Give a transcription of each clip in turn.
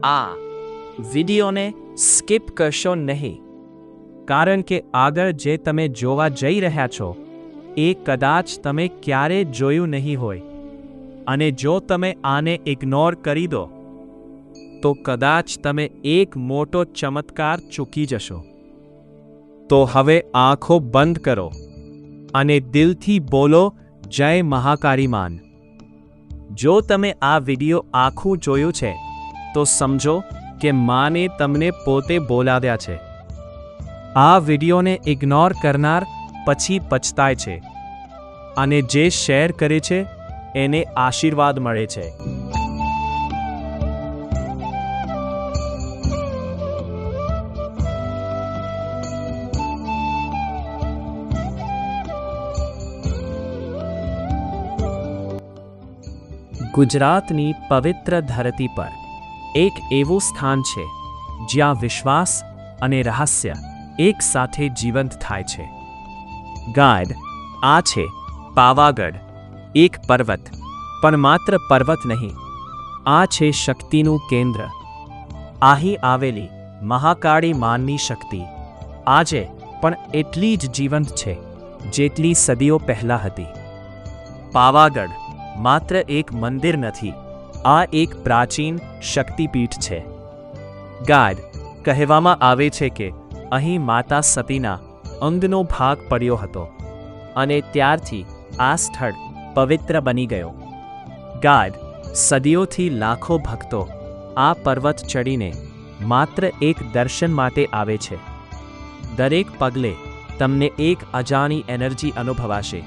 આ વિડીયોને સ્કીપ કરશો નહીં, કારણ કે આગળ જે તમે જોવા જઈ રહ્યા છો એ કદાચ તમે ક્યારેય જોયું નહીં હોય, અને જો તમે આને ઇગ્નોર કરી દો તો કદાચ તમે એક મોટો ચમત્કાર ચૂકી જશો. તો હવે આંખો બંધ કરો અને દિલથી બોલો, જય મહાકાળી માન. જો તમે આ વિડીયો આખું જોયું છે તો સમજો કે માને તમને પોતે બોલાવ્યા છે. આ વિડીયોને ઇગ્નોર કરનાર પછી પછતાય છે, અને જે શેર કરે છે એને આશીર્વાદ મળે છે. ગુજરાતની પવિત્ર ધરતી પર એક એવું સ્થાન છે જ્યાં વિશ્વાસ અને રહસ્ય એક સાથે જીવંત થાય છે. ગાઈડ, આ છે પાવાગઢ, એક પર્વત, પણ માત્ર પર્વત નહીં, આ છે શક્તિનું કેન્દ્ર. અહીં આવેલી મહાકાળી માનની શક્તિ આજે પણ એટલી જ જીવંત છે જેટલી સદીઓ પહેલાં હતી. પાવાગઢ માત્ર એક મંદિર નથી, આ એક પ્રાચીન શક્તિપીઠ છે. ગાઈડ, કહેવામાં આવે છે કે અહીં માતા સતીના અંગનો ભાગ પડ્યો હતો અને ત્યારથી આ સ્થળ પવિત્ર બની ગયો. ગાઈડ, સદીઓથી લાખો ભક્તો આ પર્વત ચડીને માત્ર એક દર્શન માટે આવે છે. દરેક પગલે તમને એક અજાણી એનર્જી અનુભવાશે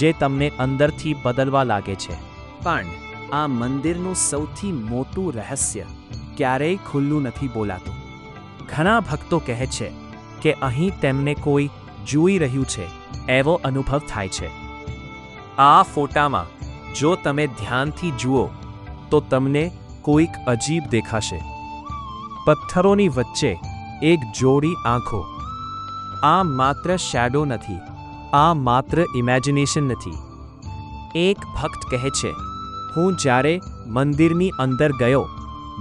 જે તમને અંદરથી બદલવા લાગે છે. પણ આ મંદિરનું સૌથી મોટું રહસ્ય ક્યારેય ખુલ્લું નથી બોલાતું. ઘણા ભક્તો કહે છે કે અહીં તેમને કોઈ જોઈ રહ્યું છે એવો અનુભવ થાય છે. આ ફોટામાં જો તમે ધ્યાનથી જુઓ તો તમને કોઈક અજીબ દેખાશે. પથ્થરોની વચ્ચે એક જોડી આંખો. આ માત્ર શેડો નથી, આ માત્ર ઇમેજિનેશન નથી. એક ભક્ત કહે છે, હું જ્યારે મંદિરની અંદર ગયો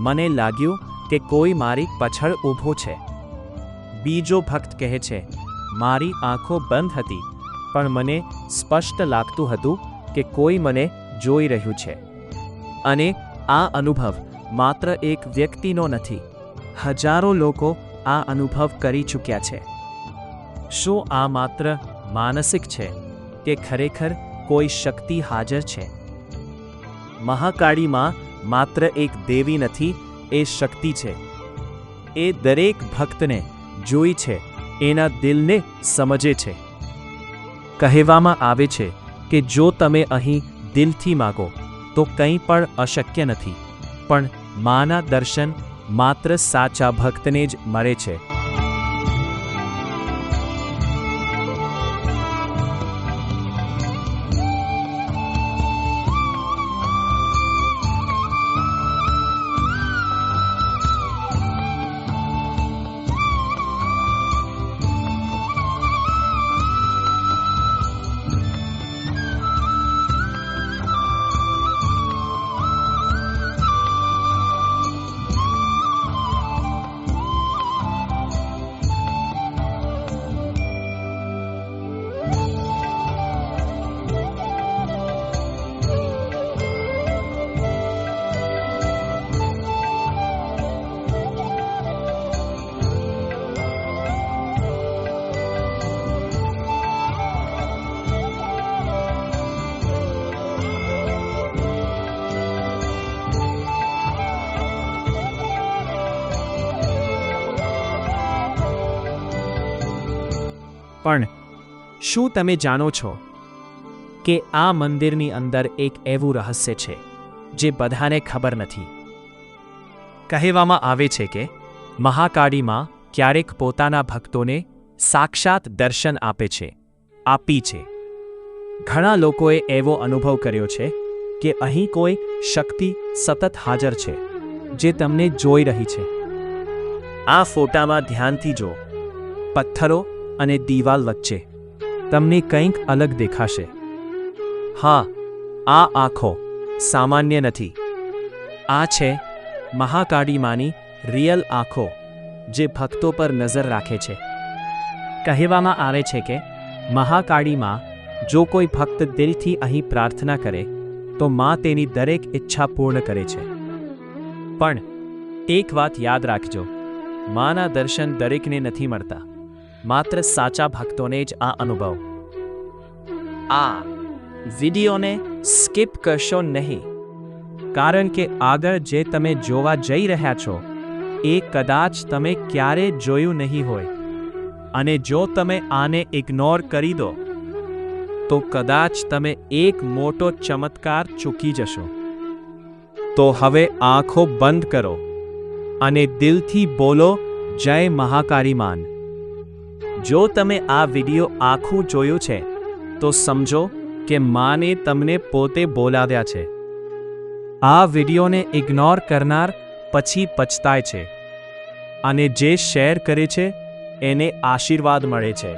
મને લાગ્યું કે કોઈ મારી પાછળ ઊભો છે. બીજો ભક્ત કહે છે, મારી આંખો બંધ હતી પણ મને સ્પષ્ટ લાગતું હતું કે કોઈ મને જોઈ રહ્યું છે. અને આ અનુભવ માત્ર એક વ્યક્તિનો નથી, હજારો લોકો આ અનુભવ કરી ચૂક્યા છે. શું આ માત્ર માનસિક છે કે ખરેખર કોઈ શક્તિ હાજર છે? મહાકાળીમાં માત્ર એક દેવી નથી, એ શક્તિ છે. એ દરેક ભક્તને જોઈ છે, એના દિલને સમજે છે. કહેવામાં આવે છે કે જો તમે અહીં દિલથી માગો તો કંઈ પણ અશક્ય નથી, પણ માના દર્શન માત્ર સાચા ભક્તને જ મળે છે. પણ શું તમે જાણો છો કે આ મંદિરની અંદર એક એવું રહસ્ય છે જે બધાને ખબર નથી? કહેવામાં આવે છે કે મહાકાળીમાં ક્યારેક પોતાના ભક્તોને સાક્ષાત દર્શન આપી છે. ઘણા લોકોએ એવો અનુભવ કર્યો છે કે અહીં કોઈ શક્તિ સતત હાજર છે જે તમને જોઈ રહી છે. આ ફોટામાં ધ્યાનથી જો, પથ્થરો અને દીવાલ વચ્ચે તમને કંઈક અલગ દેખાશે. હા, આ આંખો સામાન્ય નથી. આ છે મહાકાળી માની રિયલ આંખો જે ભક્તો પર નજર રાખે છે. કહેવામાં આવે છે કે મહાકાળી માં જો કોઈ ભક્ત દિલથી અહીં પ્રાર્થના કરે તો માં તેની દરેક ઈચ્છા પૂર્ણ કરે છે. પણ એક વાત યાદ રાખજો, માના દર્શન દરેકને નથી મળતા, માત્ર સાચા ભક્તોને જ આ અનુભવ. આ વિડીયોને સ્કીપ કરશો નહીં, કારણ કે આગળ જે તમે જોવા જઈ રહ્યા છો એ કદાચ તમે ક્યારેય જોયું નહીં હોય, અને જો તમે આને ઇગ્નોર કરી દો તો કદાચ તમે એક મોટો ચમત્કાર ચૂકી જશો. તો હવે આંખો બંધ કરો અને દિલથી બોલો જય મહાકાળી માન. જો તમે આ વિડીયો આખું જોયું છે તો સમજો કે માને તમને પોતે બોલાવ્યા છે. આ વિડીયોને ઇગ્નોર કરનાર પછી પછતાય છે, અને જે શેર કરે છે એને આશીર્વાદ મળે છે.